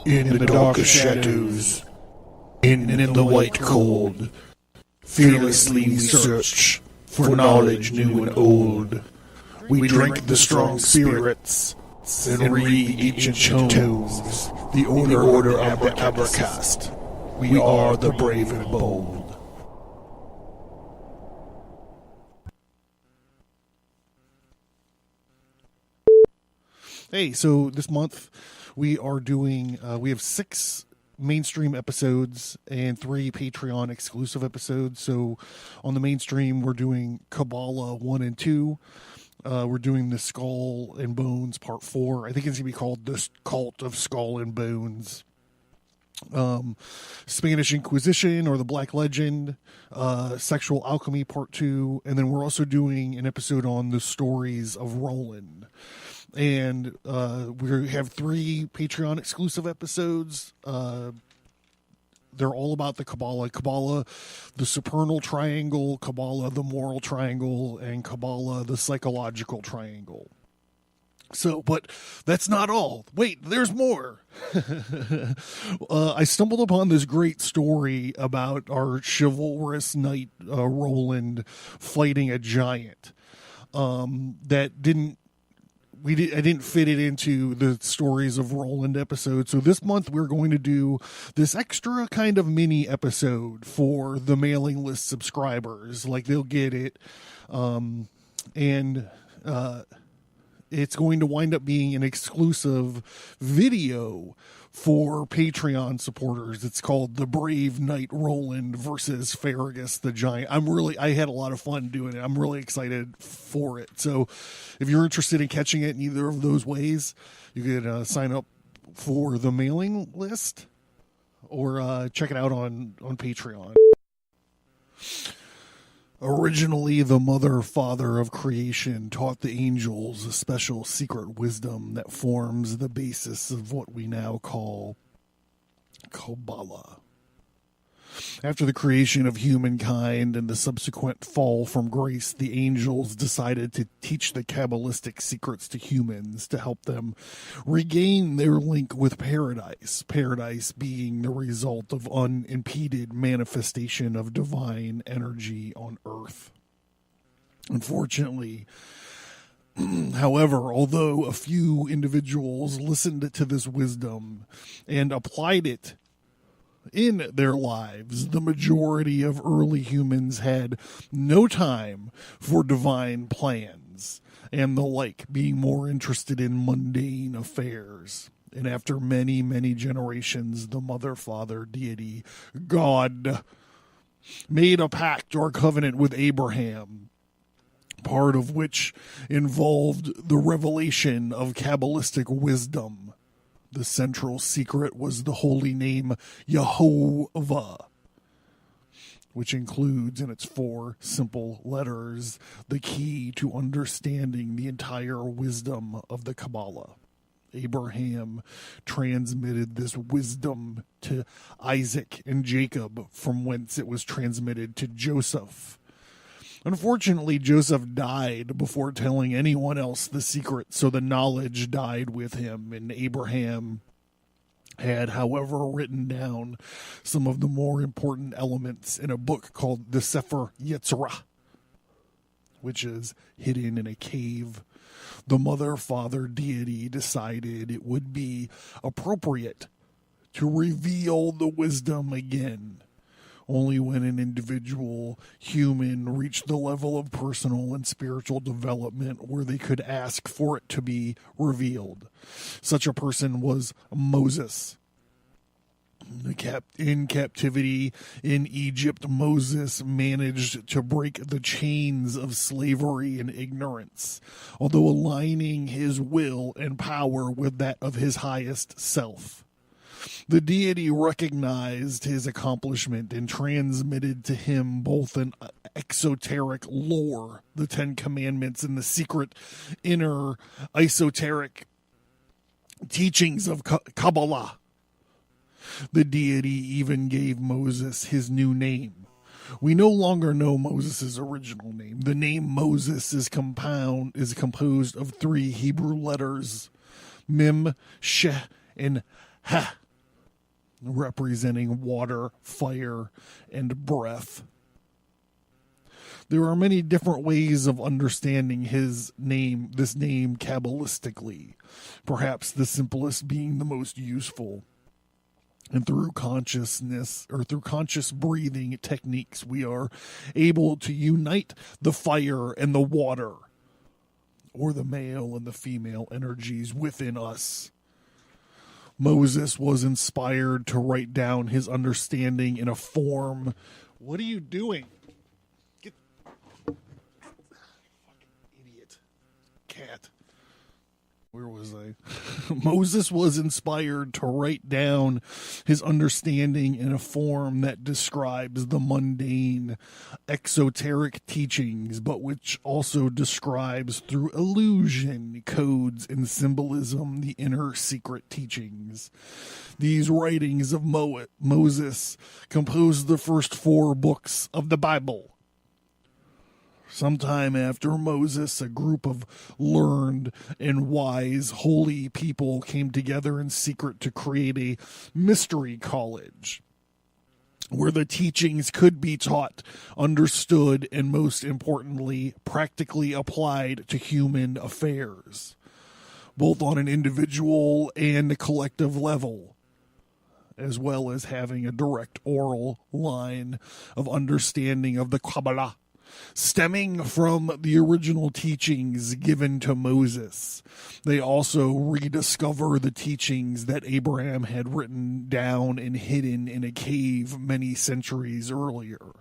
In the dark shadows, in the white cold, fearlessly we search for knowledge new and old. We drink the strong spirits and read ancient tomes, the order of the Abracast. We are the brave and bold. Hey, so this month we are doing, we have 6 mainstream episodes and 3 Patreon exclusive episodes. So on the mainstream, we're doing Kabbalah 1 and 2. We're doing the Skull and Bones Part 4. I think it's going to be called The Cult of Skull and Bones. Spanish Inquisition or the Black Legend, Sexual Alchemy Part 2. And then we're also doing an episode on the stories of Roland. And we have 3 Patreon exclusive episodes. They're all about the Kabbalah. Kabbalah, the supernal triangle, Kabbalah, the moral triangle, and Kabbalah, the psychological triangle. So, but that's not all. Wait, there's more. I stumbled upon this great story about our chivalrous knight, Roland, fighting a giant. That I didn't fit it into the stories of Roland episode. So this month we're going to do this extra kind of mini episode for the mailing list subscribers. Like they'll get it. It's going to wind up being an exclusive video for Patreon supporters. It's called The Brave Knight Roland versus Farragus the Giant. I had a lot of fun doing it. I'm really excited for it. So if you're interested in catching it in either of those ways, you can sign up for the mailing list or check it out on Patreon. Originally, the mother-father of creation taught the angels a special secret wisdom that forms the basis of what we now call Qabalah. After the creation of humankind and the subsequent fall from grace, the angels decided to teach the Kabbalistic secrets to humans to help them regain their link with paradise. Paradise being the result of unimpeded manifestation of divine energy on earth. Unfortunately, however, although a few individuals listened to this wisdom and applied it in their lives, the majority of early humans had no time for divine plans and the like, being more interested in mundane affairs. And after many, many generations, the mother, father, deity, God, made a pact or covenant with Abraham, part of which involved the revelation of Kabbalistic wisdom. The central secret was the holy name Yehovah, which includes in its 4 simple letters the key to understanding the entire wisdom of the Kabbalah. Abraham transmitted this wisdom to Isaac and Jacob, from whence it was transmitted to Joseph. Unfortunately, Joseph died before telling anyone else the secret, so the knowledge died with him, and Abraham had, however, written down some of the more important elements in a book called the Sefer Yetzirah, which is hidden in a cave. The mother-father deity decided it would be appropriate to reveal the wisdom again. Only when an individual human reached the level of personal and spiritual development where they could ask for it to be revealed. Such a person was Moses. In captivity in Egypt, Moses managed to break the chains of slavery and ignorance, although aligning his will and power with that of his highest self. The deity recognized his accomplishment and transmitted to him both an exoteric lore, the 10 Commandments, and the secret inner esoteric teachings of Kabbalah. The deity even gave Moses his new name. We no longer know Moses' original name. The name Moses is composed of 3 Hebrew letters, Mem, She, and Ha. representing water, fire, and breath. There are many different ways of understanding this name Kabbalistically, perhaps the simplest being the most useful. And through consciousness, or through conscious breathing techniques, we are able to unite the fire and the water, or the male and the female energies within us. Moses was inspired to write down his understanding in a form. What are you doing? Idiot. Cat. Where was I? Moses was inspired to write down his understanding in a form that describes the mundane, exoteric teachings, but which also describes through illusion, codes, and symbolism the inner secret teachings. These writings of Moses composed the first 4 books of the Bible. Sometime after Moses, a group of learned and wise holy people came together in secret to create a mystery college where the teachings could be taught, understood, and most importantly, practically applied to human affairs, both on an individual and a collective level, as well as having a direct oral line of understanding of the Kabbalah, stemming from the original teachings given to Moses. They also rediscover the teachings that Abraham had written down and hidden in a cave many centuries earlier.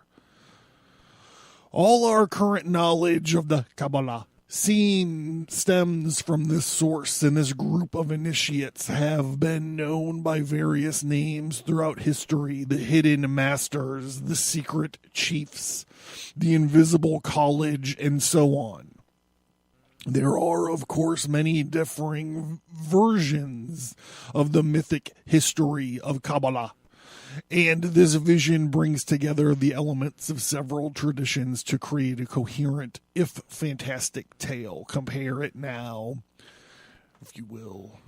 All our current knowledge of the Kabbalah stems from this source, and this group of initiates have been known by various names throughout history: the hidden masters, the secret chiefs, the invisible college, and so on. There are, of course, many differing versions of the mythic history of Kabbalah, and this vision brings together the elements of several traditions to create a coherent, if fantastic, tale. Compare it now, if you will.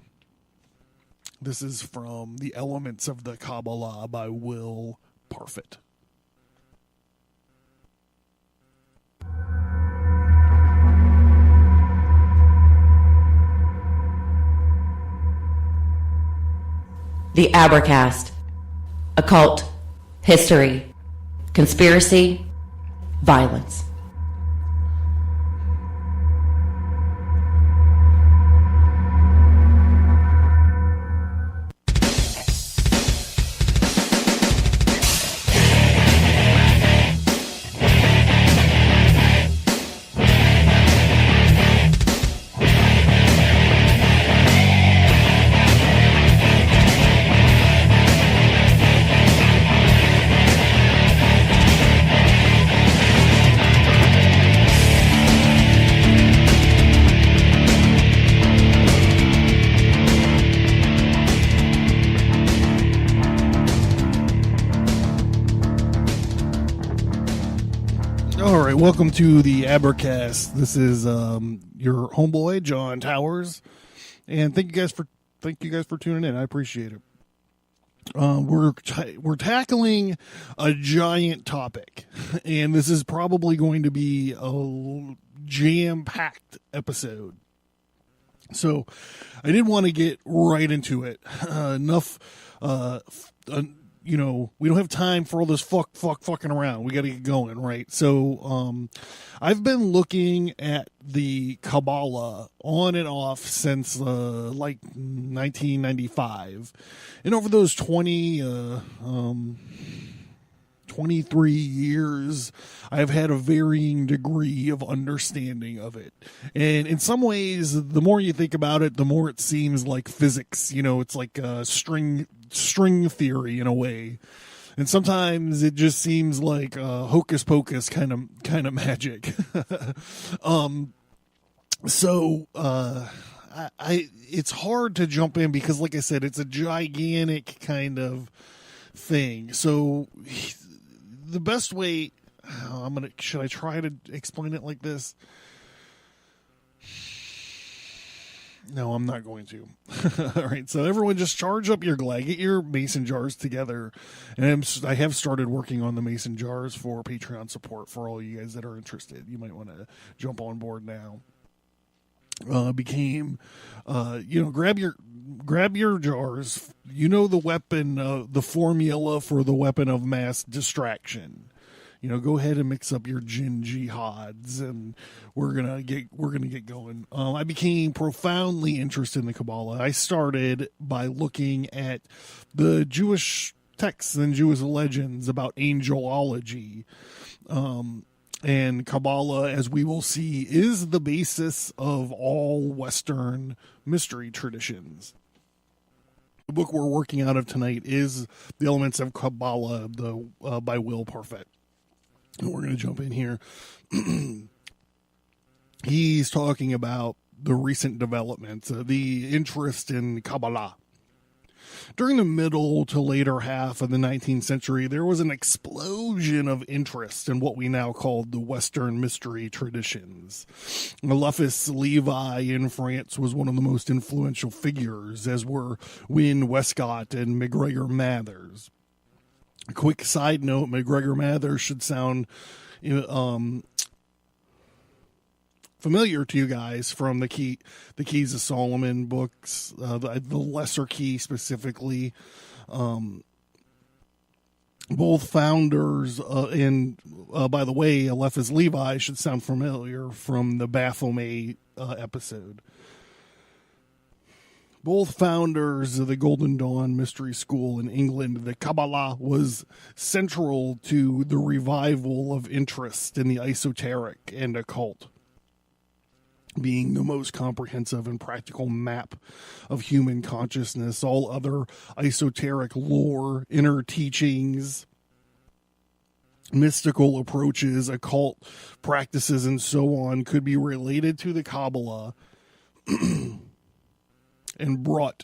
This is from The Elements of the Kabbalah by Will Parfitt. The Abercast. Occult, history, conspiracy, violence. Welcome to the Abercast. This is your homeboy John Towers, and thank you guys for tuning in. I appreciate it. We're tackling a giant topic, and this is probably going to be a jam-packed episode. So, I did want to get right into it. We don't have time for all this fucking around. We got to get going, right? So, I've been looking at the Kabbalah on and off since, 1995. And over those 23 years, I've had a varying degree of understanding of it. And in some ways, the more you think about it, the more it seems like physics. It's like string theory in a way. And sometimes it just seems like hocus pocus kind of magic. It's hard to jump in because, like I said, it's a gigantic kind of thing. So the best way, should I try to explain it like this? No, I'm not going to. All right, so everyone just charge up your Glad. Get your mason jars together. And I have started working on the mason jars for Patreon support for all you guys that are interested. You might want to jump on board now. Grab your jars. You know the weapon, the formula for the weapon of mass distraction. Go ahead and mix up your jinn jihads, and we're gonna get going. I became profoundly interested in the Kabbalah. I started by looking at the Jewish texts and Jewish legends about angelology. And Kabbalah, as we will see, is the basis of all Western mystery traditions. The book we're working out of tonight is The Elements of Kabbalah, by Will Parfitt. And we're going to jump in here. He's talking about the recent developments, the interest in Kabbalah. During the middle to later half of the 19th century, there was an explosion of interest in what we now call the Western mystery traditions. Eliphas Levi in France was one of the most influential figures, as were Wynne Westcott and MacGregor Mathers. A quick side note, MacGregor Mathers should sound familiar to you guys from the Keys of Solomon books, the Lesser Key specifically. Both founders, and by the way, Eliphas Levi should sound familiar from the Baphomet episode. Both founders of the Golden Dawn Mystery School in England, the Kabbalah was central to the revival of interest in the esoteric and occult, being the most comprehensive and practical map of human consciousness. All other esoteric lore, inner teachings, mystical approaches, occult practices, and so on could be related to the Kabbalah and brought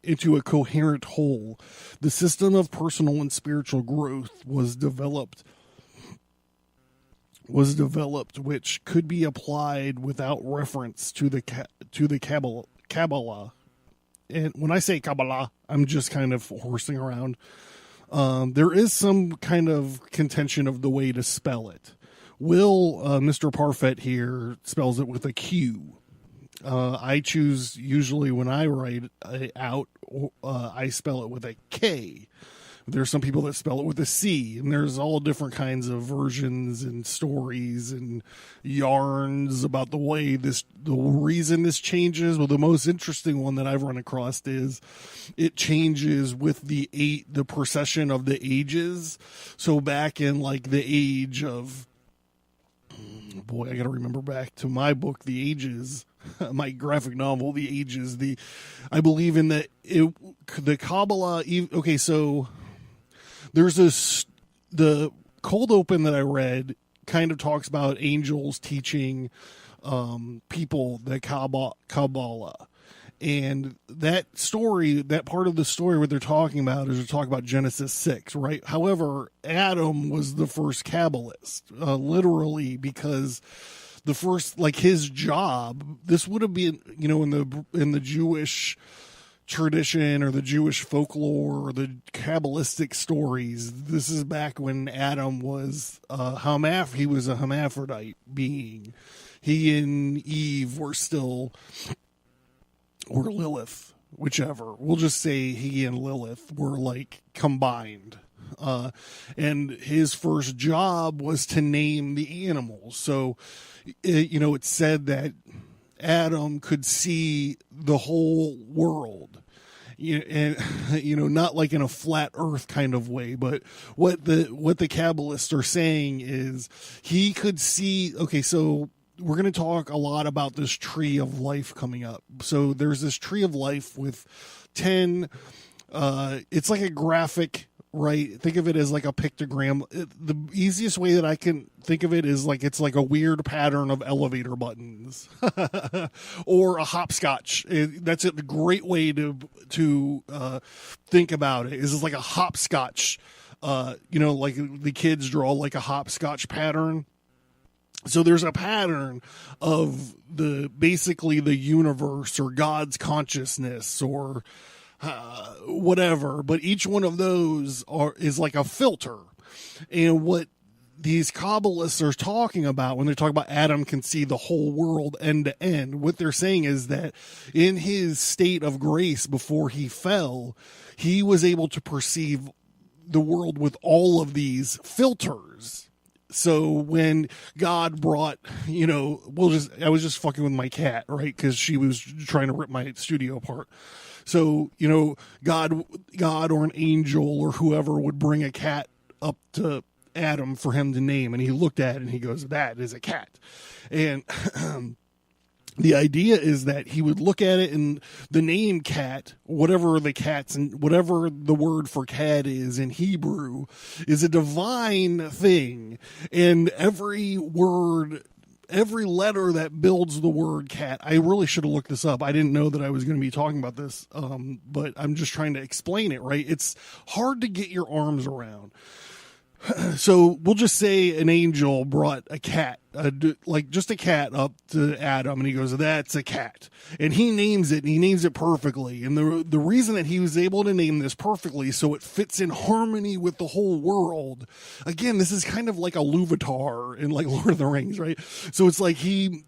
into a coherent whole. The system of personal and spiritual growth was developed, which could be applied without reference to the Kabbalah. And when I say Kabbalah, I'm just kind of horsing around. There is some kind of contention of the way to spell it. Mr. Parfitt here spells it with a Q. I choose, usually when I write out, I spell it with a K. There's some people that spell it with a C, and there's all different kinds of versions and stories and yarns about the reason this changes. Well, the most interesting one that I've run across is it changes with the procession of the ages. So back in like the age of, I got to remember back to my book, The Ages, my graphic novel, The Ages. I believe in the Kabbalah. Okay, so there's the cold open that I read kind of talks about angels teaching people the Kabbalah. And that story, that part of the story, what they're talking about is they're talking about Genesis 6, right? However, Adam was the first Kabbalist, literally, because the first, like his job, this would have been, in the Jewish tradition or the Jewish folklore or the Kabbalistic stories. This is back when Adam was he was a hermaphrodite being. He and Eve were still, or Lilith, whichever. We'll just say he and Lilith were like combined. And his first job was to name the animals. So, it's said that Adam could see the whole world, and not like in a flat earth kind of way, but what the Kabbalists are saying is he could see. Okay, so we're going to talk a lot about this tree of life coming up. So there's this tree of life with 10. It's like a graphic. Right, think of it as like a pictogram. The easiest way that I can think of it is like it's like a weird pattern of elevator buttons, or a hopscotch. That's a great way to think about it. Is like a hopscotch. Like the kids draw like a hopscotch pattern. So there's a pattern of basically the universe or God's consciousness or whatever, but each one of those is like a filter. And what these Kabbalists are talking about when they talk about Adam can see the whole world end to end, what they're saying is that in his state of grace before he fell, he was able to perceive the world with all of these filters. So when God brought, I was just fucking with my cat, right? Because she was trying to rip my studio apart. So, God or an angel or whoever would bring a cat up to Adam for him to name, and he looked at it and he goes, "That is a cat." And the idea is that he would look at it, and the name cat, whatever the cat's and whatever the word for cat is in Hebrew, is a divine thing. And every letter that builds the word cat, I really should have looked this up. I didn't know that I was going to be talking about this, but I'm just trying to explain it, right? It's hard to get your arms around. So we'll just say an angel brought a cat, just a cat up to Adam, and he goes, "That's a cat." And he names it, and he names it perfectly. And the reason that he was able to name this perfectly, so it fits in harmony with the whole world. Again, this is kind of like a Luvatar in like Lord of the Rings, right? So it's like he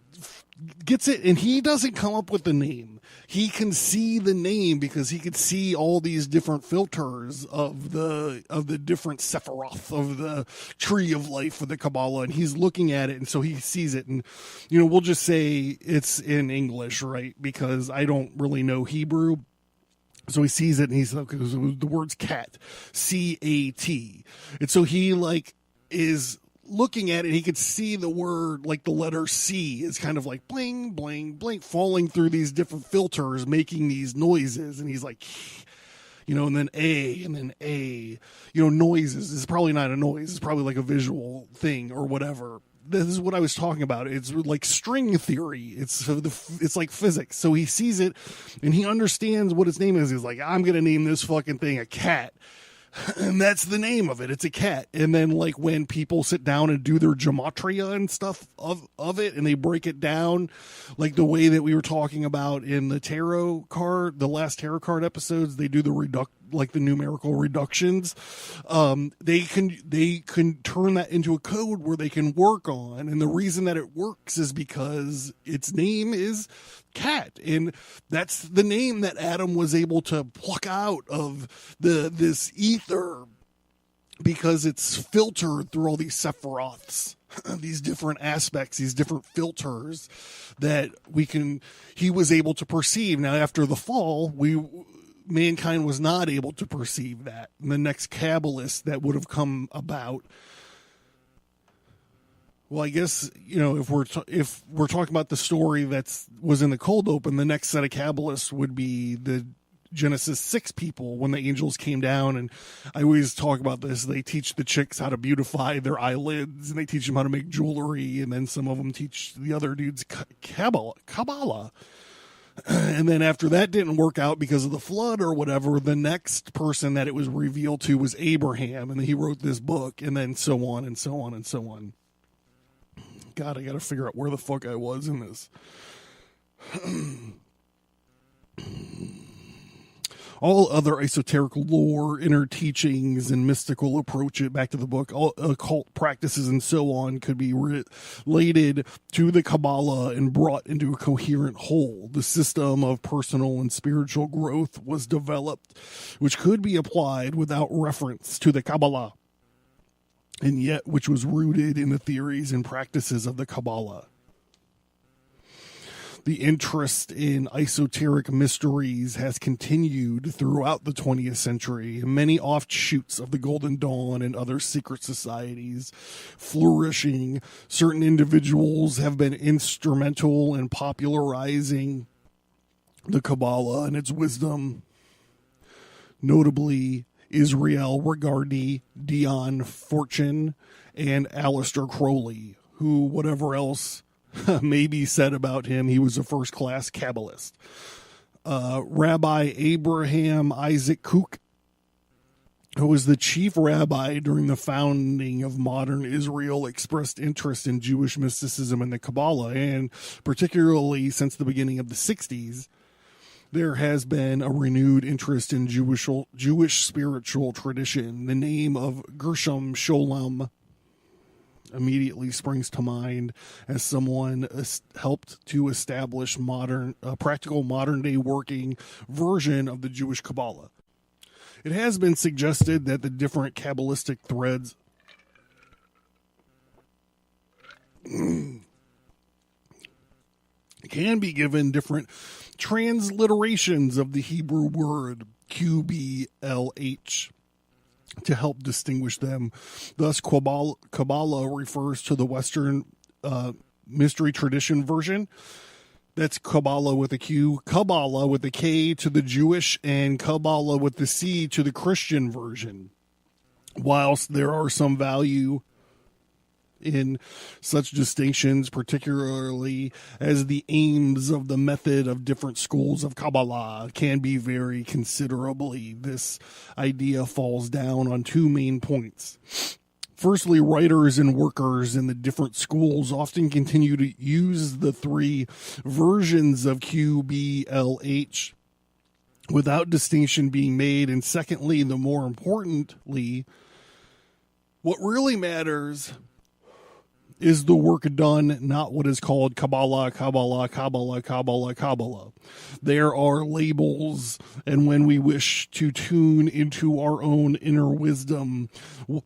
gets it, and he doesn't come up with the name. He can see the name because he could see all these different filters of the different Sephiroth of the tree of life of the Kabbalah, and he's looking at it, and so he sees it. And we'll just say it's in English, right? Because I don't really know Hebrew. So he sees it, and he's like, the word's cat, C-A-T. And so he is looking at it, he could see the word, like the letter C is kind of like bling, bling, bling, falling through these different filters, making these noises. And he's like, and then A, noises. This is probably not a noise. It's probably like a visual thing or whatever. This is what I was talking about. It's like string theory. It's like physics. So he sees it and he understands what its name is. He's like, "I'm going to name this fucking thing a cat." And that's the name of it. It's a cat. And then when people sit down and do their gematria and stuff of it, and they break it down, like the way that we were talking about in the the last tarot card episodes, they do the the numerical reductions. They can turn that into a code where they can work on. And the reason that it works is because its name is cat, and that's the name that Adam was able to pluck out of this ether because it's filtered through all these Sephiroths, these different aspects, these different filters that he was able to perceive. Now, after the fall, mankind was not able to perceive that. And the next Kabbalist that would have come about, well, I guess, if we're talking about the story that was in the cold open, the next set of Kabbalists would be the Genesis 6 people when the angels came down. And I always talk about this. They teach the chicks how to beautify their eyelids, and they teach them how to make jewelry. And then some of them teach the other dudes Kabbalah. And then after that didn't work out because of the flood or whatever, the next person that it was revealed to was Abraham. And he wrote this book, and then so on and so on and so on. God, I got to figure out where the fuck I was in this. All other esoteric lore, inner teachings, and mystical approach it back to the book, all occult practices and so on could be related to the Kabbalah and brought into a coherent whole. The system of personal and spiritual growth was developed, which could be applied without reference to the Kabbalah, and yet which was rooted in the theories and practices of the Kabbalah. The interest in esoteric mysteries has continued throughout the 20th century, and many offshoots of the Golden Dawn and other secret societies flourishing. Certain individuals have been instrumental in popularizing the Kabbalah and its wisdom, notably Israel Regardie, Dion Fortune, and Aleister Crowley, who, whatever else may be said about him, he was a first-class Kabbalist. Rabbi Abraham Isaac Kook who was the chief rabbi during the founding of modern Israel, expressed interest in Jewish mysticism and the Kabbalah, and particularly since the beginning of the 60s, there has been a renewed interest in Jewish spiritual tradition. The name of Gershom Scholem immediately springs to mind as someone helped to establish practical modern-day working version of the Jewish Kabbalah. It has been suggested that the different Kabbalistic threads can be given different transliterations of the Hebrew word QBLH to help distinguish them. Thus, Kabbalah refers to the Western mystery tradition version. That's Kabbalah with a Q, Kabbalah with a K to the Jewish, and Kabbalah with the C to the Christian version. Whilst there are some value in such distinctions, particularly as the aims of the method of different schools of Kabbalah can be vary considerably, this idea falls down on two main points. Firstly, writers and workers in the different schools often continue to use the three versions of QBLH without distinction being made. And secondly, the more importantly, what really matters is the work done, not what is called Kabbalah, Kabbalah, Kabbalah, Kabbalah, Kabbalah. There are labels, and when we wish to tune into our own inner wisdom,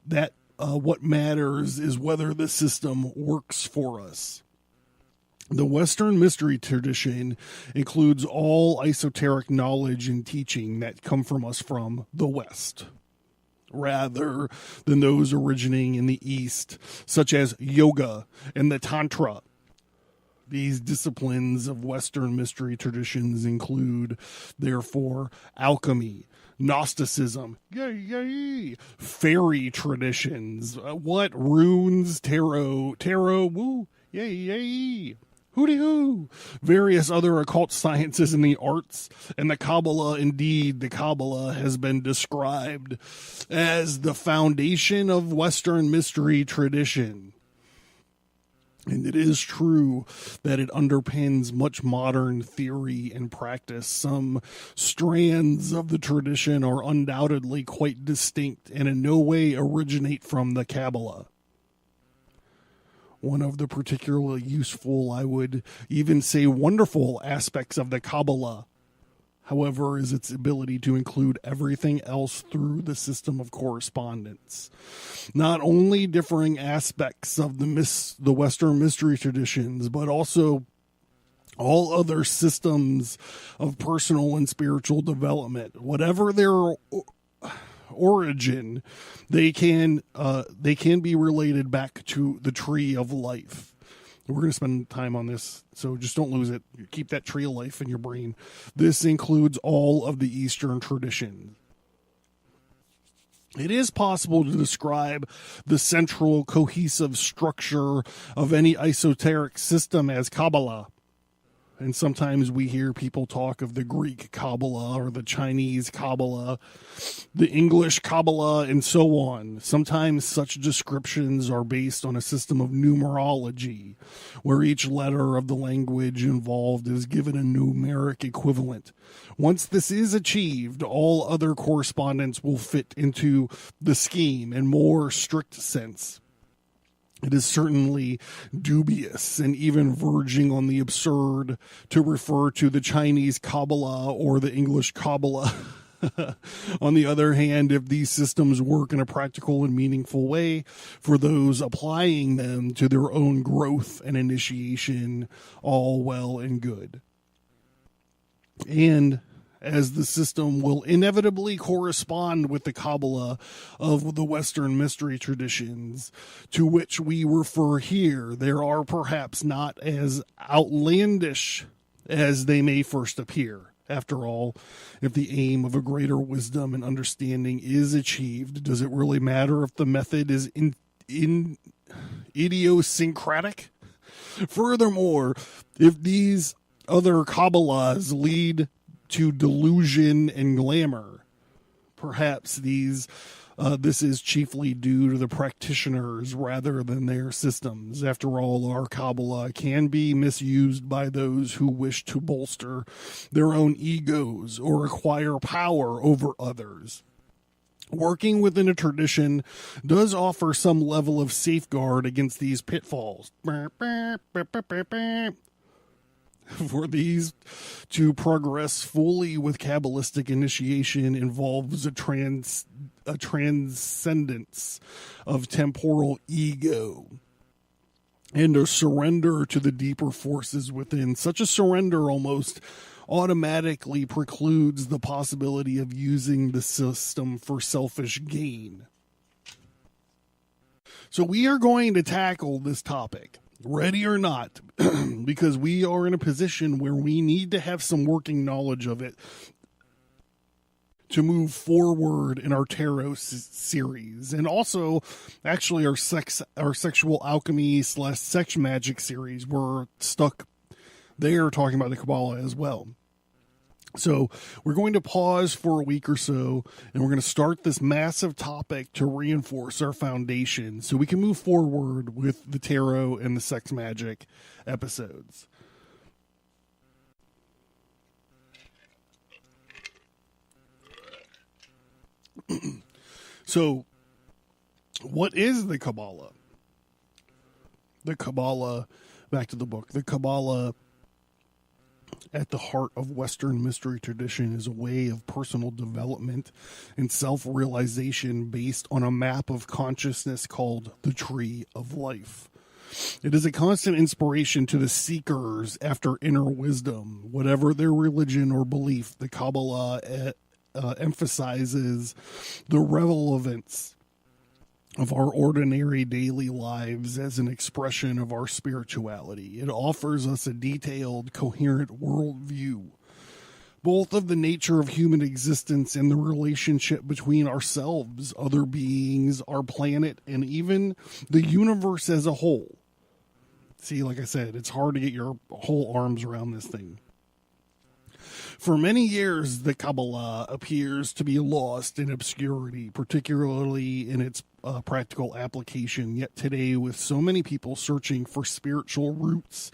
that what matters is whether the system works for us. The Western mystery tradition includes all esoteric knowledge and teaching that come from us from the West, rather than those originating in the East, such as yoga and the Tantra. These disciplines of Western mystery traditions include, therefore, alchemy, Gnosticism, fairy traditions, runes, tarot, woo, hooty hoo, various other occult sciences and the arts, and the Kabbalah. Indeed, the Kabbalah has been described as the foundation of Western mystery tradition. And it is true that it underpins much modern theory and practice. Some strands of the tradition are undoubtedly quite distinct and in no way originate from the Kabbalah. One of the particularly useful, I would even say wonderful aspects of the Kabbalah, however, is its ability to include everything else through the system of correspondence. Not only differing aspects of the Western mystery traditions, but also all other systems of personal and spiritual development. Whatever their origin, they can be related back to the tree of life. We're going to spend time on this, so just don't lose it. Keep that tree of life in your brain. This includes all of the Eastern traditions. It is possible to describe the central cohesive structure of any esoteric system as Kabbalah. And sometimes we hear people talk of the Greek Kabbalah or the Chinese Kabbalah, the English Kabbalah, and so on. Sometimes such descriptions are based on a system of numerology, where each letter of the language involved is given a numeric equivalent. Once this is achieved, all other correspondence will fit into the scheme in more strict sense. It is certainly dubious and even verging on the absurd to refer to the Chinese Kabbalah or the English Kabbalah. On the other hand, if these systems work in a practical and meaningful way for those applying them to their own growth and initiation, all well and good. And as the system will inevitably correspond with the Kabbalah of the Western mystery traditions to which we refer here, there are perhaps not as outlandish as they may first appear. After all, if the aim of a greater wisdom and understanding is achieved, does it really matter if the method is idiosyncratic? Furthermore, if these other Kabbalahs lead to delusion and glamour, Perhaps this is chiefly due to the practitioners rather than their systems. After all, our Kabbalah can be misused by those who wish to bolster their own egos or acquire power over others. Working within a tradition does offer some level of safeguard against these pitfalls. For these to progress fully with Kabbalistic initiation involves a transcendence of temporal ego and a surrender to the deeper forces within. Such a surrender almost automatically precludes the possibility of using the system for selfish gain. So we are going to tackle this topic, ready or not, because we are in a position where we need to have some working knowledge of it to move forward in our tarot series, and also actually our sexual alchemy / sex magic series. We're stuck there talking about the Kabbalah as well. So we're going to pause for a week or so, and we're going to start this massive topic to reinforce our foundation so we can move forward with the tarot and the sex magic episodes. So, what is the Kabbalah? The Kabbalah, back to the book, the Kabbalah at the heart of Western mystery tradition is a way of personal development and self-realization based on a map of consciousness called the Tree of Life. It is a constant inspiration to the seekers after inner wisdom. Whatever their religion or belief, the Kabbalah emphasizes the relevance of our ordinary daily lives as an expression of our spirituality. It offers us a detailed, coherent worldview, both of the nature of human existence and the relationship between ourselves, other beings, our planet, and even the universe as a whole. See, like I said, it's hard to get your whole arms around this thing. For many years, the Kabbalah appears to be lost in obscurity, particularly in its practical application. Yet today, with so many people searching for spiritual roots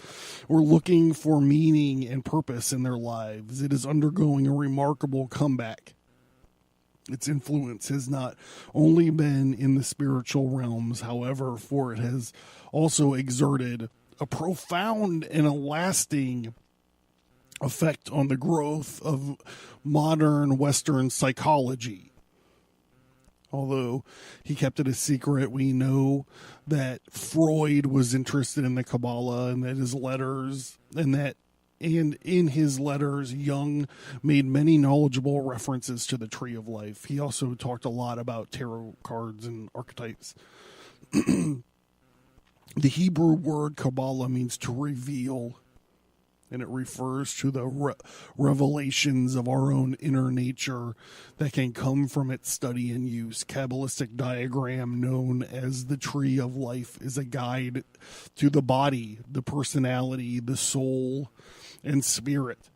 or looking for meaning and purpose in their lives, it is undergoing a remarkable comeback. Its influence has not only been in the spiritual realms, however, for it has also exerted a profound and a lasting effect on the growth of modern Western psychology. Although he kept it a secret, we know that Freud was interested in the Kabbalah, and that his letters, and in his letters, Jung made many knowledgeable references to the Tree of Life. He also talked a lot about tarot cards and archetypes. The Hebrew word Kabbalah means to reveal, and it refers to the revelations of our own inner nature that can come from its study and use. Kabbalistic diagram known as the Tree of Life is a guide to the body, the personality, the soul, and spirit.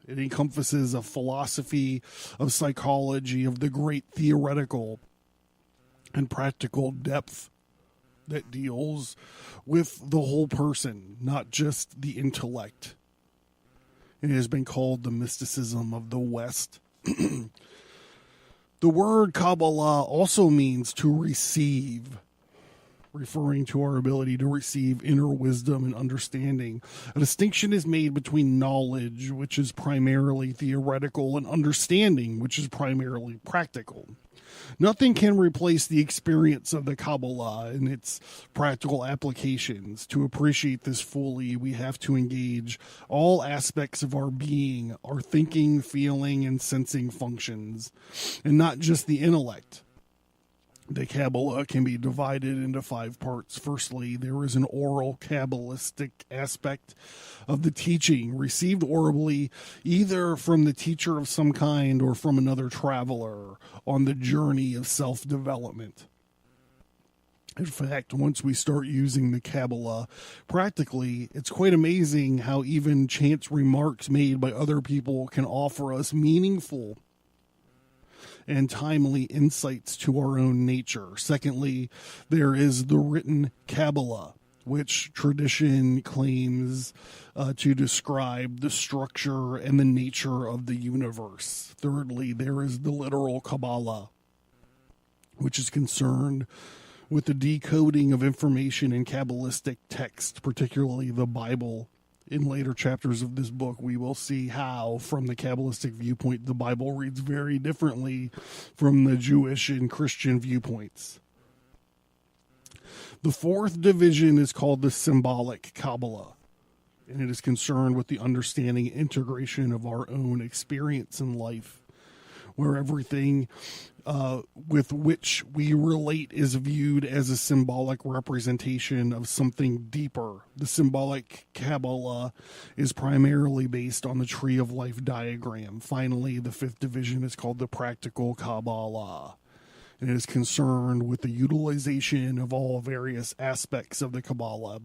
It encompasses a philosophy of psychology of the great theoretical and practical depth that deals with the whole person, not just the intellect. It has been called the mysticism of the West. The word Kabbalah also means to receive, referring to our ability to receive inner wisdom and understanding. A distinction is made between knowledge, which is primarily theoretical, and understanding, which is primarily practical. Nothing can replace the experience of the Kabbalah and its practical applications. To appreciate this fully, we have to engage all aspects of our being, our thinking, feeling, and sensing functions, and not just the intellect. The Kabbalah can be divided into 5 parts. Firstly, there is an oral Kabbalistic aspect of the teaching, received orally either from the teacher of some kind or from another traveler on the journey of self-development. In fact, once we start using the Kabbalah practically, it's quite amazing how even chance remarks made by other people can offer us meaningful and timely insights to our own nature. Secondly, there is the written Kabbalah, which tradition claims to describe the structure and the nature of the universe. Thirdly, there is the literal Qabalah, which is concerned with the decoding of information in Kabbalistic text, particularly the Bible. In later chapters of this book, we will see how, from the Kabbalistic viewpoint, the Bible reads very differently from the Jewish and Christian viewpoints. The fourth division is called the symbolic Kabbalah, and it is concerned with the understanding and integration of our own experience in life, where everything with which we relate is viewed as a symbolic representation of something deeper. The symbolic Kabbalah is primarily based on the Tree of Life diagram. Finally, the fifth division is called the practical Kabbalah, and it is concerned with the utilization of all various aspects of the Kabbalah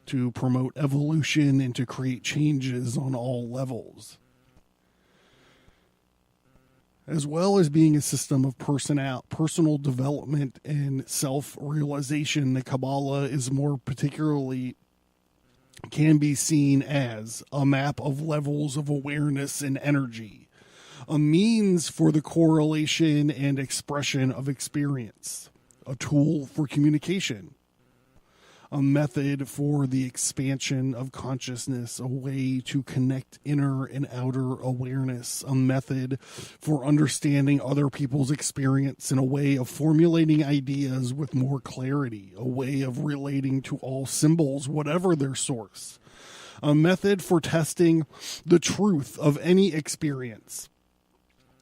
to promote evolution and to create changes on all levels. As well as being a system of personal development and self-realization, the Kabbalah is more particularly can be seen as a map of levels of awareness and energy, a means for the correlation and expression of experience, a tool for communication, a method for the expansion of consciousness, a way to connect inner and outer awareness, a method for understanding other people's experience, and a way of formulating ideas with more clarity, a way of relating to all symbols, whatever their source, a method for testing the truth of any experience,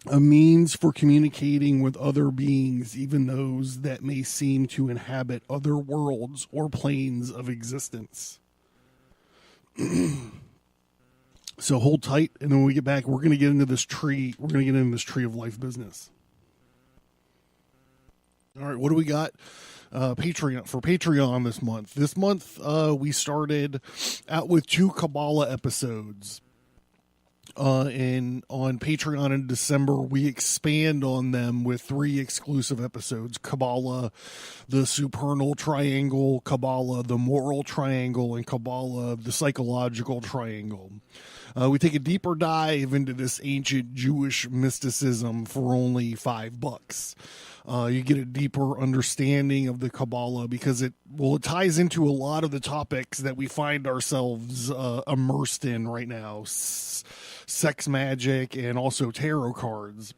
a means for communicating with other beings, even those that may seem to inhabit other worlds or planes of existence. So hold tight, and then when we get back, we're going to get into this tree. We're going to get into this tree of life business. All right, what do we got? Patreon this month. This month, we started out with 2 Kabbalah episodes. And on Patreon in December, we expand on them with 3 exclusive episodes: Kabbalah, the supernal triangle, Kabbalah, the moral triangle, and Kabbalah, the psychological triangle. We take a deeper dive into this ancient Jewish mysticism for only $5. You get a deeper understanding of the Kabbalah because it ties into a lot of the topics that we find ourselves immersed in right now. Sex magic and also tarot cards.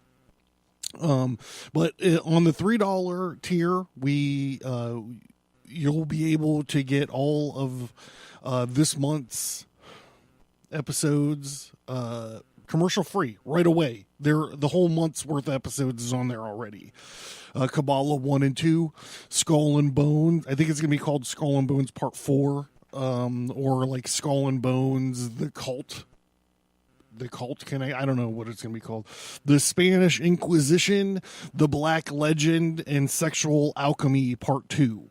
But on the $3 tier, you'll be able to get all of this month's episodes commercial free right away. The whole month's worth of episodes is on there already. Kabbalah 1 and 2, Skull and Bones. I think it's going to be called Skull and Bones Part 4, or like Skull and Bones, The Cult. I don't know what it's going to be called. The Spanish Inquisition, The Black Legend, and Sexual Alchemy Part 2.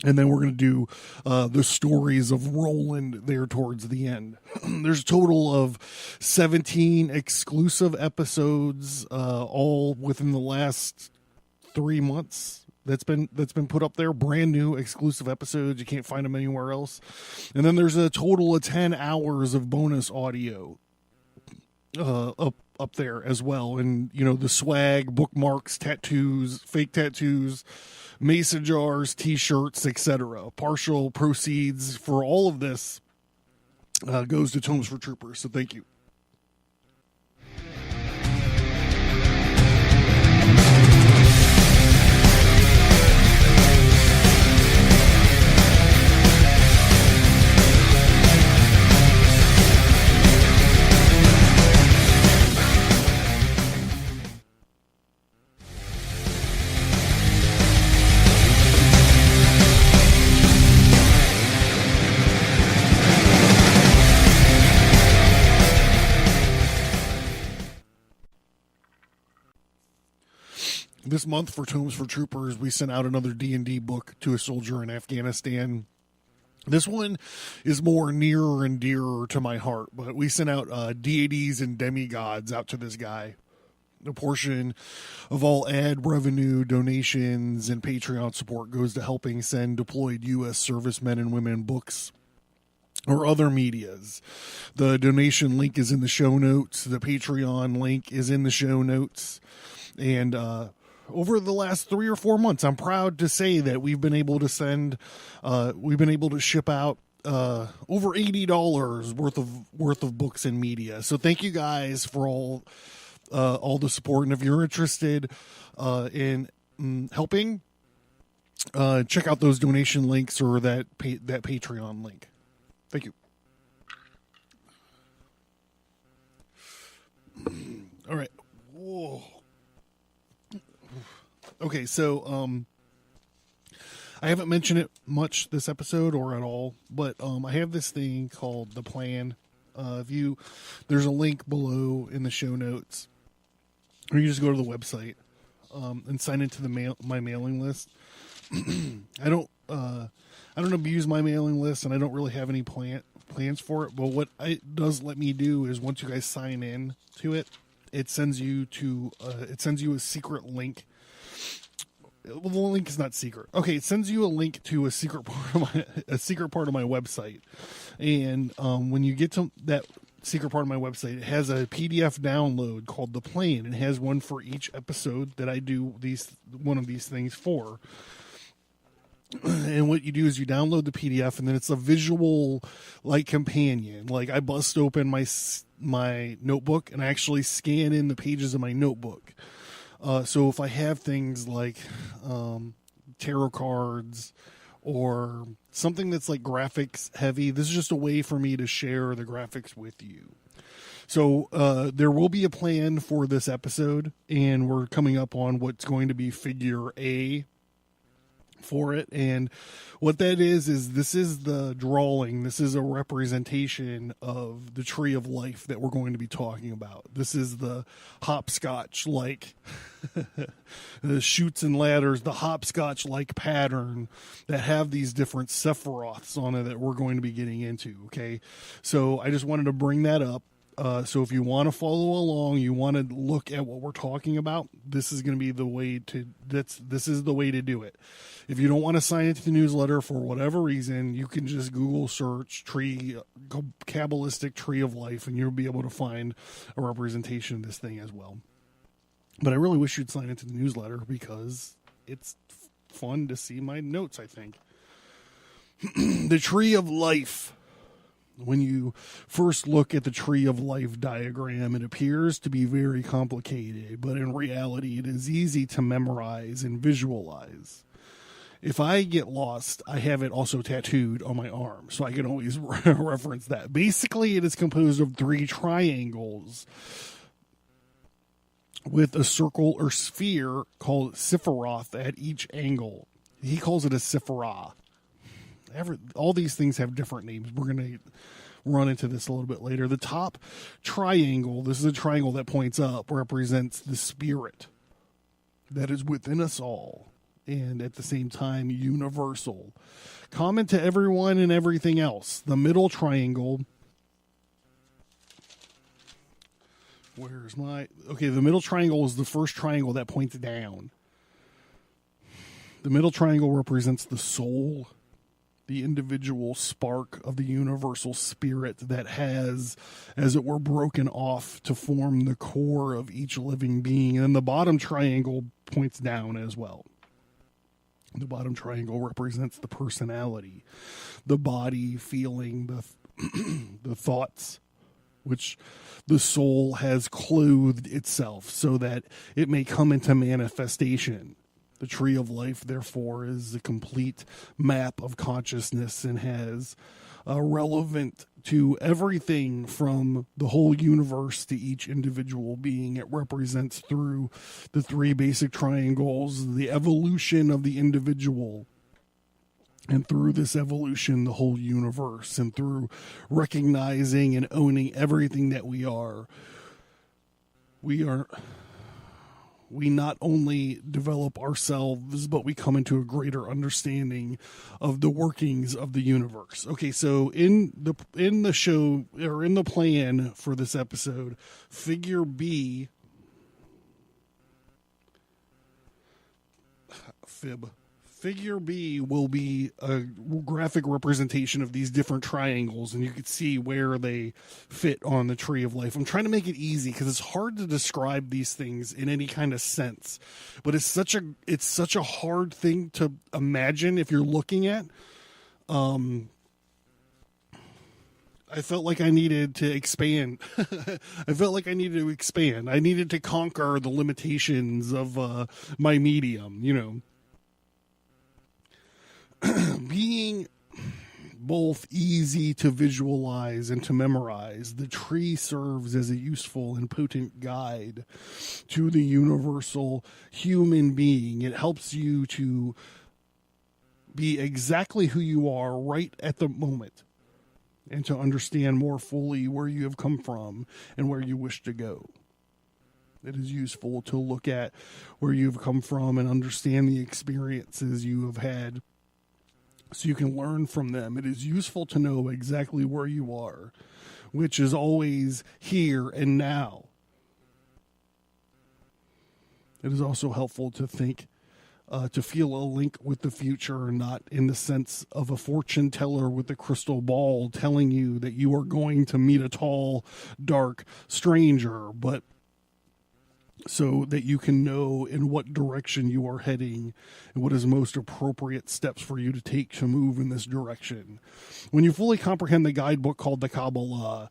And then we're going to do the stories of Roland there towards the end. There's a total of 17 exclusive episodes, all within the last 3 months. That's been put up there. Brand new exclusive episodes. You can't find them anywhere else. And then there's a total of 10 hours of bonus audio up there as well. And, the swag, bookmarks, tattoos, fake tattoos, mason jars, t-shirts, etc. Partial proceeds for all of this goes to Tomes for Troopers. So thank you. This month for Tomes for Troopers, we sent out another D&D book to a soldier in Afghanistan. This one is more nearer and dearer to my heart, but we sent out deities and demigods out to this guy. A portion of all ad revenue, donations, and Patreon support goes to helping send deployed U.S. servicemen and women books or other medias. The donation link is in the show notes. The Patreon link is in the show notes. And over the last 3 or 4 months, I'm proud to say that we've been able to ship out over $80 worth of books and media. So thank you guys for all the support. And if you're interested in helping, check out those donation links or that Patreon link. Thank you. All right. Whoa. Okay, so I haven't mentioned it much this episode or at all, but I have this thing called The Plan. There's a link below in the show notes, or you just go to the website and sign into my mailing list. I don't abuse my mailing list, and I don't really have any plans for it. But what it does let me do is once you guys sign in to it, it sends you a secret link. Well, the link is not secret. Okay, it sends you a link to a secret part of my website, and when you get to that secret part of my website, it has a PDF download called The Plan. It has one for each episode that I do one of these things for. And what you do is you download the PDF, and then it's a visual like companion. Like I bust open my notebook and I actually scan in the pages of my notebook. So if I have things like tarot cards or something that's like graphics heavy, this is just a way for me to share the graphics with you. So there will be a plan for this episode, and we're coming up on what's going to be figure A for it. And what that is this is the drawing. This is a representation of the tree of life that we're going to be talking about. This is the hopscotch like the chutes and ladders, the hopscotch like pattern that have these different sephiroths on it that we're going to be getting into. Okay, so I just wanted to bring that up. So if you want to follow along, you want to look at what we're talking about, this is going to be the way this is the way to do it. If you don't want to sign into the newsletter for whatever reason, you can just Google search Kabbalistic tree of life, and you'll be able to find a representation of this thing as well. But I really wish you'd sign into the newsletter because it's fun to see my notes, I think. The tree of life. When you first look at the tree of life diagram, it appears to be very complicated, but in reality, it is easy to memorize and visualize. If I get lost, I have it also tattooed on my arm, so I can always reference that. Basically, it is composed of 3 triangles with a circle or sphere called Sephiroth at each angle. He calls it a Sephirah. All these things have different names. We're going to run into this a little bit later. The top triangle, this is a triangle that points up, represents the spirit that is within us all, and at the same time, universal, common to everyone and everything else. The middle triangle, the middle triangle is the first triangle that points down. The middle triangle represents the soul, the individual spark of the universal spirit that has, as it were, broken off to form the core of each living being. And the bottom triangle points down as well. The bottom triangle represents the personality, the body, feeling, the thoughts, which the soul has clothed itself so that it may come into manifestation. The tree of life, therefore, is a complete map of consciousness and has relevant to everything from the whole universe to each individual being. It represents through the 3 basic triangles the evolution of the individual, and through this evolution, the whole universe, and through recognizing and owning everything that we not only develop ourselves, but we come into a greater understanding of the workings of the universe. Okay, so in the show, or in the plan for this episode, figure B fib. Figure B will be a graphic representation of these different triangles, and you can see where they fit on the tree of life. I'm trying to make it easy because it's hard to describe these things in any kind of sense, but it's such a hard thing to imagine if you're looking at. I felt like I needed to expand. I needed to conquer the limitations of my medium, you know. Being both easy to visualize and to memorize, the tree serves as a useful and potent guide to the universal human being. It helps you to be exactly who you are right at the moment and to understand more fully where you have come from and where you wish to go. It is useful to look at where you've come from and understand the experiences you have had, so you can learn from them. It is useful to know exactly where you are, which is always here and now. It is also helpful to think, to feel a link with the future, not in the sense of a fortune teller with a crystal ball telling you that you are going to meet a tall, dark stranger, but so that you can know in what direction you are heading and what is most appropriate steps for you to take to move in this direction. When you fully comprehend the guidebook called the Kabbalah,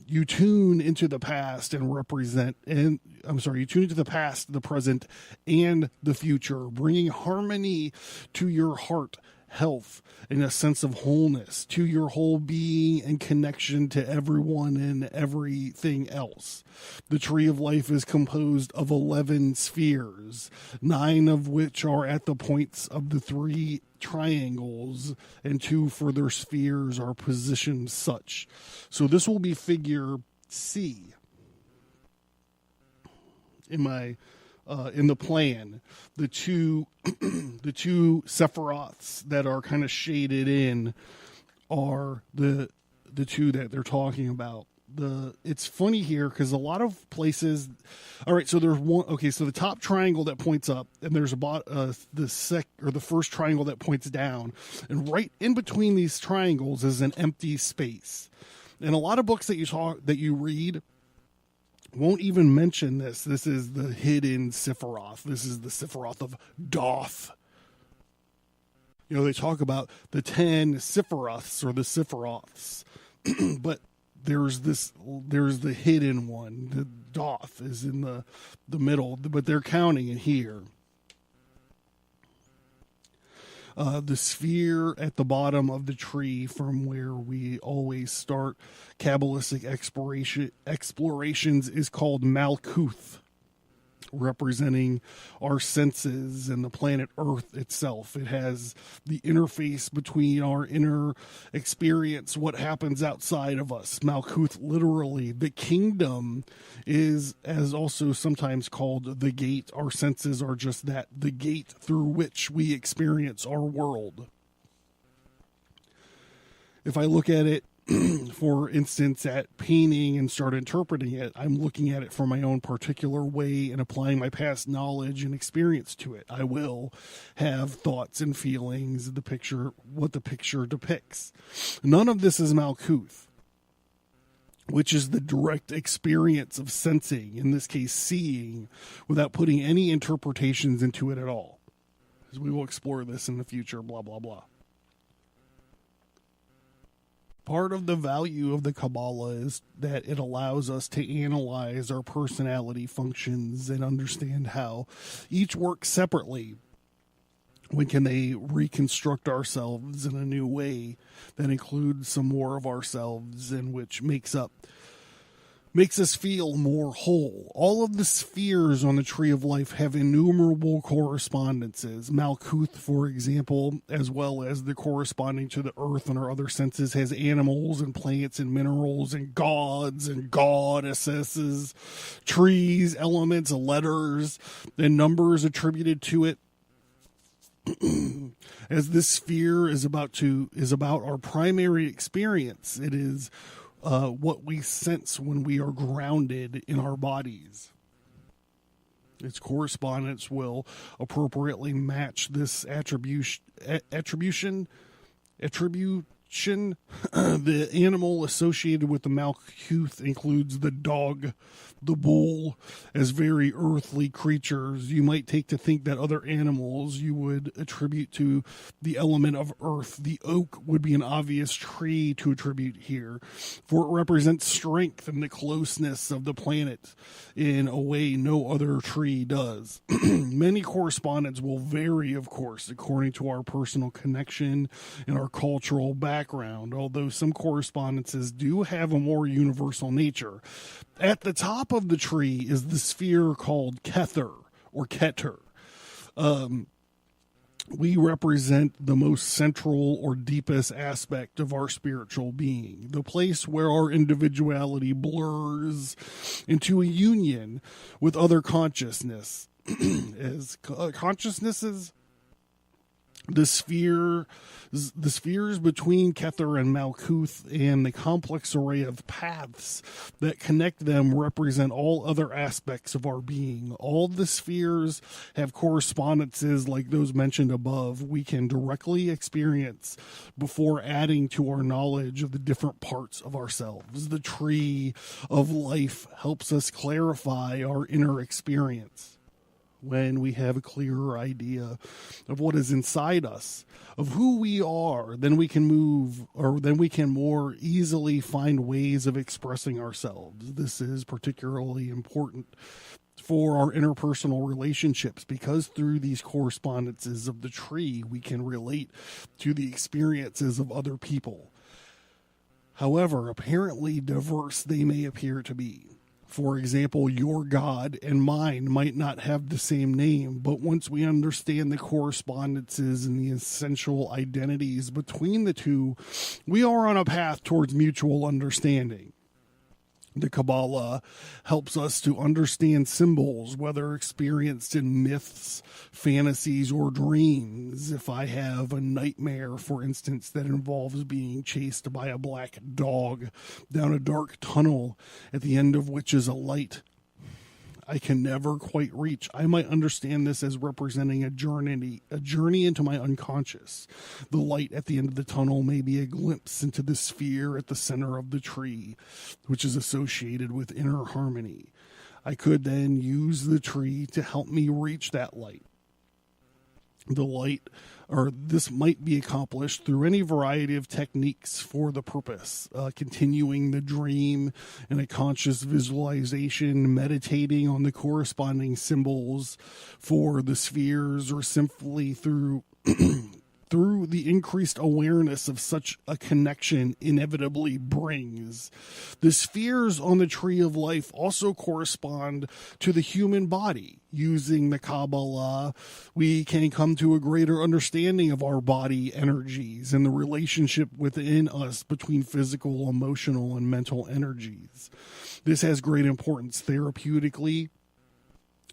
you tune into the past and you tune into the past, the present, and the future, bringing harmony to your heart, health, and a sense of wholeness to your whole being and connection to everyone and everything else. The tree of life is composed of 11 spheres, 9 of which are at the points of the 3 triangles, and 2 further spheres are positioned such. So this will be figure C in the plan. The two Sephiroths that are kind of shaded in are the two that they're talking about. It's funny here because a lot of places. All right, so there's one. Okay, so the top triangle that points up, and there's the first triangle that points down, and right in between these triangles is an empty space. And a lot of books that you read won't even mention this. This is the hidden Sephiroth. This is the Sephiroth of Doth. You know, they talk about the 10 Sephiroths or the Sephiroths, but there's the hidden one. The Doth is in the middle, but they're counting it here. The sphere at the bottom of the tree from where we always start Kabbalistic explorations is called Malkuth, representing our senses and the planet Earth itself. It has the interface between our inner experience, what happens outside of us. Malkuth, literally, the kingdom, is as also sometimes called the gate. Our senses are just that, the gate through which we experience our world. If I look at it, for instance, at painting and start interpreting it, I'm looking at it from my own particular way and applying my past knowledge and experience to it. I will have thoughts and feelings of what the picture depicts. None of this is Malkuth, which is the direct experience of sensing, in this case seeing, without putting any interpretations into it at all. As we will explore this in the future, blah, blah, blah. Part of the value of the Kabbalah is that it allows us to analyze our personality functions and understand how each works separately. When can they reconstruct ourselves in a new way that includes some more of ourselves and which makes us feel more whole. All of the spheres on the Tree of Life have innumerable correspondences. Malkuth, for example, as well as the corresponding to the earth and our other senses, has animals and plants and minerals and gods and goddesses, trees, elements, letters, and numbers attributed to it. As this sphere is about our primary experience, it is what we sense when we are grounded in our bodies. Its correspondence will appropriately match this attribution. The animal associated with the Malkuth includes the dog, the bull, as very earthly creatures. You might take to think that other animals you would attribute to the element of earth. The oak would be an obvious tree to attribute here, for it represents strength and the closeness of the planet in a way no other tree does. Many correspondents will vary, of course, according to our personal connection and our cultural background, although some correspondences do have a more universal nature. At the top of the tree is the sphere called Kether or Keter. We represent the most central or deepest aspect of our spiritual being, the place where our individuality blurs into a union with other consciousness. As consciousnesses, the spheres between Kether and Malkuth and the complex array of paths that connect them represent all other aspects of our being. All the spheres have correspondences like those mentioned above we can directly experience before adding to our knowledge of the different parts of ourselves. The tree of life helps us clarify our inner experience. When we have a clearer idea of what is inside us, of who we are, then we can more easily find ways of expressing ourselves. This is particularly important for our interpersonal relationships because through these correspondences of the tree, we can relate to the experiences of other people. However, apparently diverse they may appear to be. For example, your God and mine might not have the same name, but once we understand the correspondences and the essential identities between the two, we are on a path towards mutual understanding. The Kabbalah helps us to understand symbols, whether experienced in myths, fantasies, or dreams. If I have a nightmare, for instance, that involves being chased by a black dog down a dark tunnel, at the end of which is a light I can never quite reach, I might understand this as representing a journey into my unconscious. The light at the end of the tunnel may be a glimpse into the sphere at the center of the tree, which is associated with inner harmony. I could then use the tree to help me reach that light. This might be accomplished through any variety of techniques for the purpose, continuing the dream in a conscious visualization, meditating on the corresponding symbols for the spheres, or simply through through the increased awareness of such a connection inevitably brings. The spheres on the tree of life also correspond to the human body. Using the Kabbalah, we can come to a greater understanding of our body energies and the relationship within us between physical, emotional, and mental energies. This has great importance therapeutically.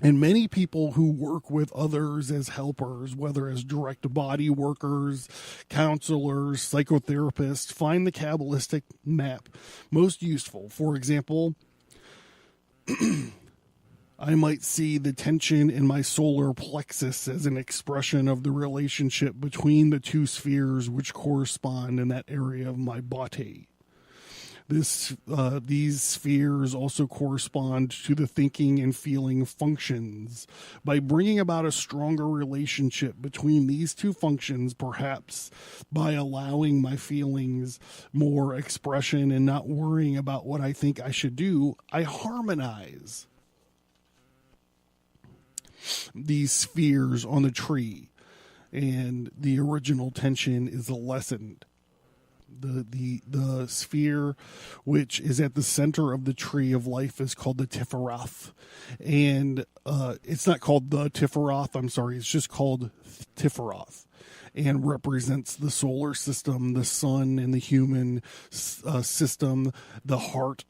And many people who work with others as helpers, whether as direct body workers, counselors, psychotherapists, find the Kabbalistic map most useful. For example, I might see the tension in my solar plexus as an expression of the relationship between the two spheres which correspond in that area of my body. These spheres also correspond to the thinking and feeling functions. By bringing about a stronger relationship between these two functions, perhaps by allowing my feelings more expression and not worrying about what I think I should do, I harmonize these spheres on the tree, and the original tension is lessened. The sphere which is at the center of the tree of life is called the Tiferoth, and it's not called the Tiferoth, I'm sorry, it's just called Tiferoth, and represents the solar system, the sun, and the human system, the heart.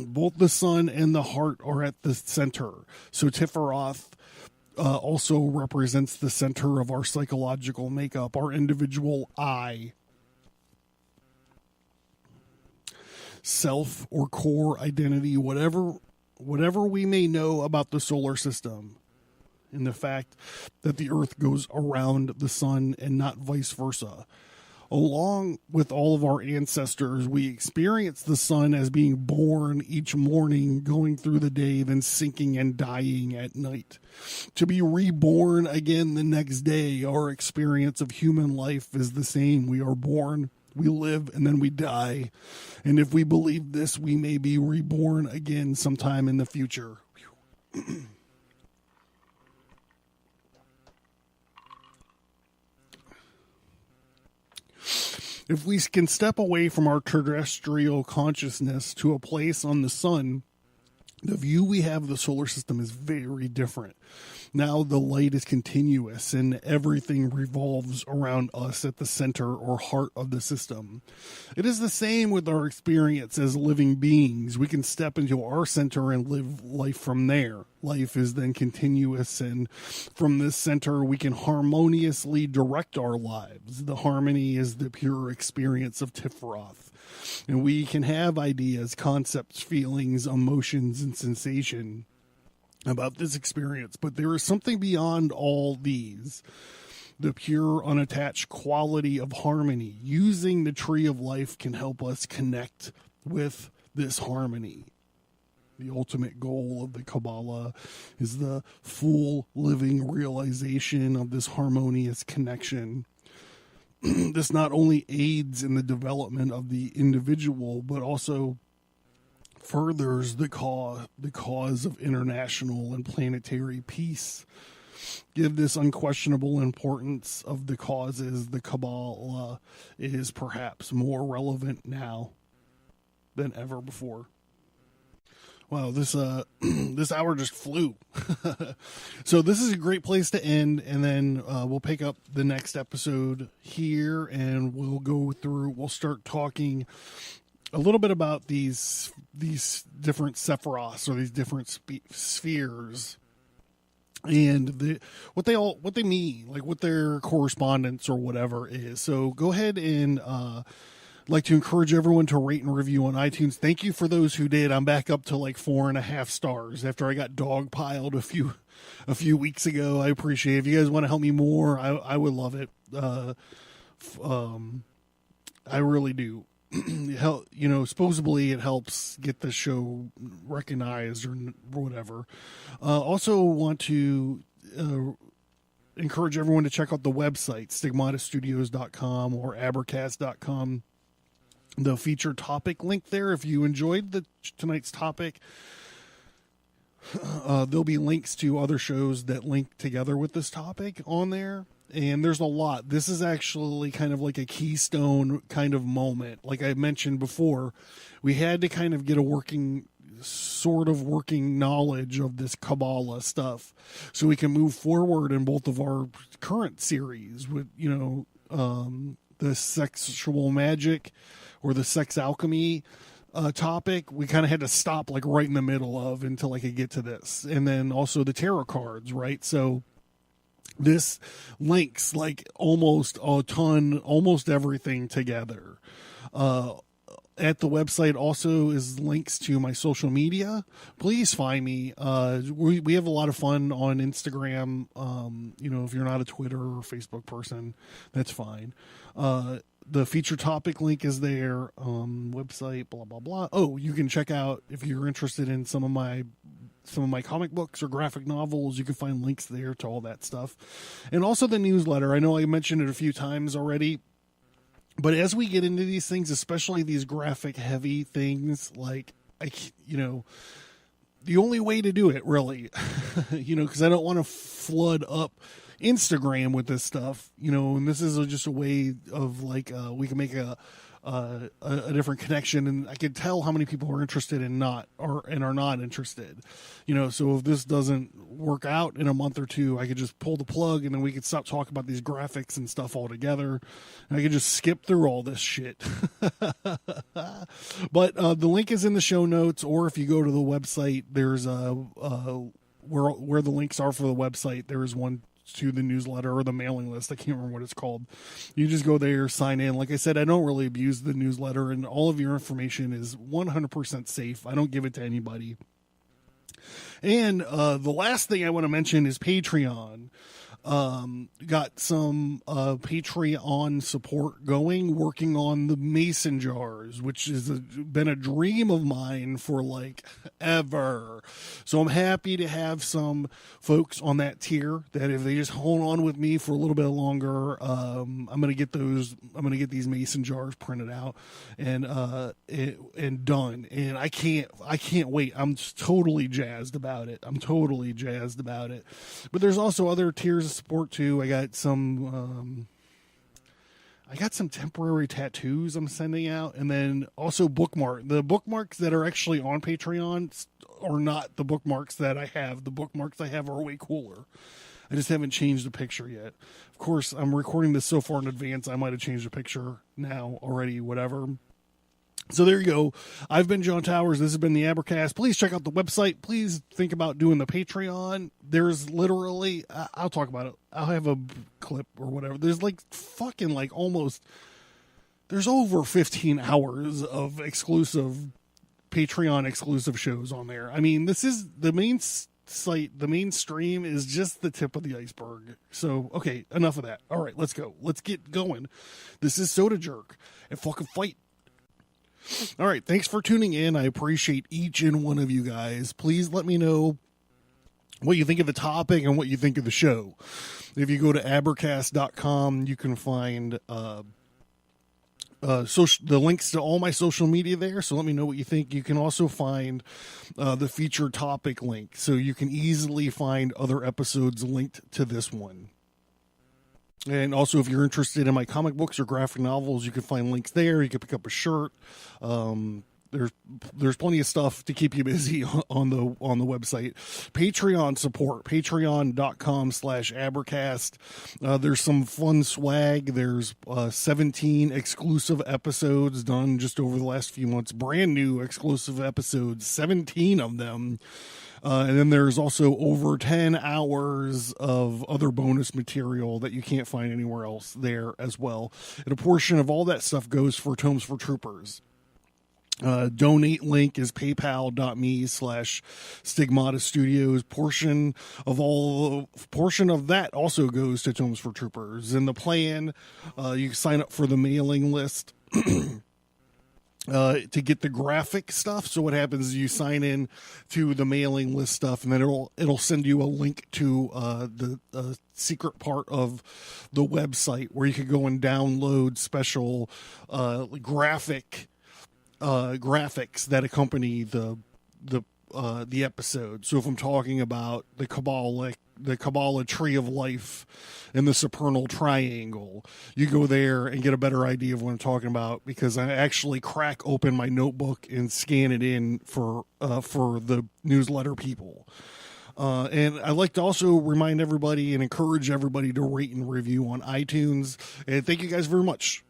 Both the sun and the heart are at the center. So Tiferoth also represents the center of our psychological makeup, our individual I, self or core identity, whatever we may know about the solar system. in the fact that the earth goes around the sun and not vice versa. Along with all of our ancestors, we experience the sun as being born each morning, going through the day, then sinking and dying at night. To be reborn again the next day, our experience of human life is the same. We are born, we live, and then we die. And if we believe this, we may be reborn again sometime in the future. If we can step away from our terrestrial consciousness to a place on the sun, the view we have of the solar system is very different. Now the light is continuous and everything revolves around us at the center or heart of the system. It is the same with our experience as living beings. We can step into our center and live life from there. Life is then continuous, and from this center we can harmoniously direct our lives. The harmony is the pure experience of Tifroth. And we can have ideas, concepts, feelings, emotions, and sensation about this experience. But there is something beyond all these. The pure, unattached quality of harmony. Using the tree of life can help us connect with this harmony. The ultimate goal of the Kabbalah is the full living realization of this harmonious connection. This not only aids in the development of the individual, but also furthers the cause of international and planetary peace. Give this unquestionable importance of the causes. The Kabbalah is perhaps more relevant now than ever before. Wow, this this hour just flew. So this is a great place to end, and then we'll pick up the next episode here, and we'll start talking a little bit about these different sephiroths, or these different spheres, and what they mean, like what their correspondence or whatever is. So go ahead and like to encourage everyone to rate and review on iTunes. Thank you for those who did. I'm back up to like 4.5 stars after I got dogpiled a few weeks ago. I appreciate it. If you guys want to help me more, I would love it. I really do. Supposedly it helps get the show recognized or whatever. Also want to encourage everyone to check out the website, stigmatastudios.com or abercast.com. The featured topic link there. If you enjoyed tonight's topic, there'll be links to other shows that link together with this topic on there. And there's a lot. This is actually kind of like a keystone kind of moment. Like I mentioned before, we had to kind of get a working knowledge of this Kabbalah stuff so we can move forward in both of our current series with, the sexual magic or the sex alchemy topic. We kind of had to stop like right in the middle of until I could get to this. And then also the tarot cards, right? So this links like almost everything together. At the website also is links to my social media. Please find me. We have a lot of fun on Instagram. If you're not a Twitter or Facebook person, that's fine. The feature topic link is there. Website, blah, blah, blah. Oh, you can check out, if you're interested in some of my comic books or graphic novels, you can find links there to all that stuff. And also the newsletter. I know I mentioned it a few times already, but as we get into these things, especially these graphic heavy things, like, the only way to do it really, because I don't want to flood up Instagram with this stuff, and this is just a way of like, we can make a different connection, and I can tell how many people are interested and are not interested, so if this doesn't work out in a month or two, I could just pull the plug, and then we could stop talking about these graphics and stuff altogether, and I could just skip through all this shit. But the link is in the show notes, or if you go to the website, there's where the links are for the website, there is one to the newsletter or the mailing list. I can't remember what it's called. You just go there, sign in. Like I said, I don't really abuse the newsletter, and all of your information is 100% safe. I don't give it to anybody. And the last thing I want to mention is Patreon. Got some Patreon support going, working on the mason jars, which has been a dream of mine for like ever. So I'm happy to have some folks on that tier that if they just hold on with me for a little bit longer, I'm gonna get these mason jars printed out and done. And I can't wait. I'm just totally jazzed about it. But there's also other tiers of support too. I got some temporary tattoos I'm sending out, and then also the bookmarks that are actually on Patreon are not the bookmarks that I have. The bookmarks I have are way cooler. I just haven't changed the picture yet. Of course, I'm recording this so far in advance, I might have changed the picture now already, whatever. So there you go. I've been John Towers. This has been the Abercast. Please check out the website. Please think about doing the Patreon. There's literally, I'll talk about it. I'll have a clip or whatever. There's like fucking like almost, there's over 15 hours of exclusive Patreon exclusive shows on there. I mean, this is the main site. The main stream is just the tip of the iceberg. So, okay, enough of that. All right, let's go. Let's get going. This is Soda Jerk and fucking fight. All right, thanks for tuning in. I appreciate each and one of you guys. Please let me know what you think of the topic and what you think of the show. If you go to abercast.com, you can find the links to all my social media there, so let me know what you think. You can also find the featured topic link, so you can easily find other episodes linked to this one. And also, if you're interested in my comic books or graphic novels, you can find links there. You can pick up a shirt. There's plenty of stuff to keep you busy on the website. Patreon support, patreon.com/Abercast. There's some fun swag. There's 17 exclusive episodes done just over the last few months. Brand new exclusive episodes, 17 of them. And then there's also over 10 hours of other bonus material that you can't find anywhere else there as well. And a portion of all that stuff goes for Tomes for Troopers. Donate link is paypal.me/Stigmata Studios. Portion of that also goes to Tomes for Troopers. And the plan, you can sign up for the mailing list to get the graphic stuff. So what happens is you sign in to the mailing list stuff, and then it'll send you a link to the secret part of the website where you can go and download special graphics that accompany the episode. So if I'm talking about the Kabbalah tree of life and the supernal triangle, you go there and get a better idea of what I'm talking about, because I actually crack open my notebook and scan it in for the newsletter people. And I'd like to also remind everybody and encourage everybody to rate and review on iTunes. And thank you guys very much.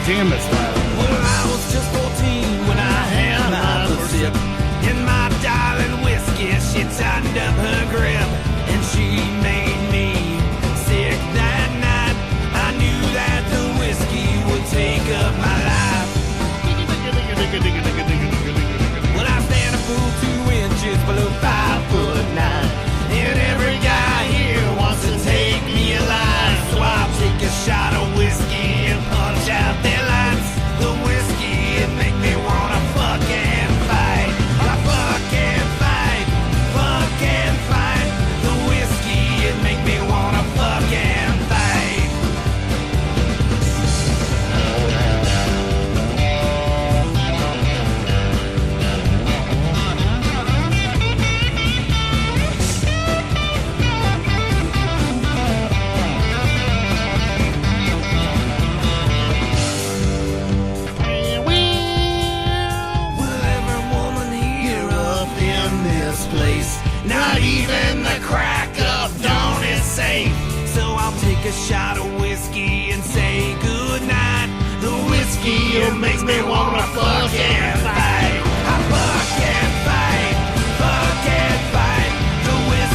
Damn, that's loud. Well, I was just 14 when I had my first sip. In my darling whiskey, she tightened up her grip, and she made me sick that night. I knew that the whiskey would take up my life. Well, I stand a full 2 inches below 5'9", and every guy here wants to take me alive. So I'll take a shot of whiskey and punch out their lights. The whiskey, it make me wanna fucking fight. I fucking fight, fucking fight. The whiskey, it make me wanna fucking fight. Not even the crack of dawn is safe. So I'll take a shot of whiskey and say goodnight. The whiskey, it makes me wanna fucking fight. I fucking fight, fucking fight. The whiskey.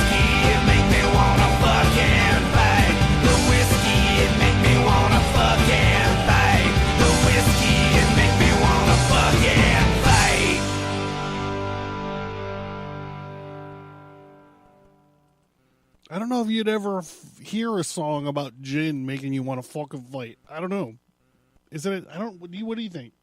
I don't know if you'd ever hear a song about gin making you want to fucking fight. I don't know. Is it? I don't. What do you think?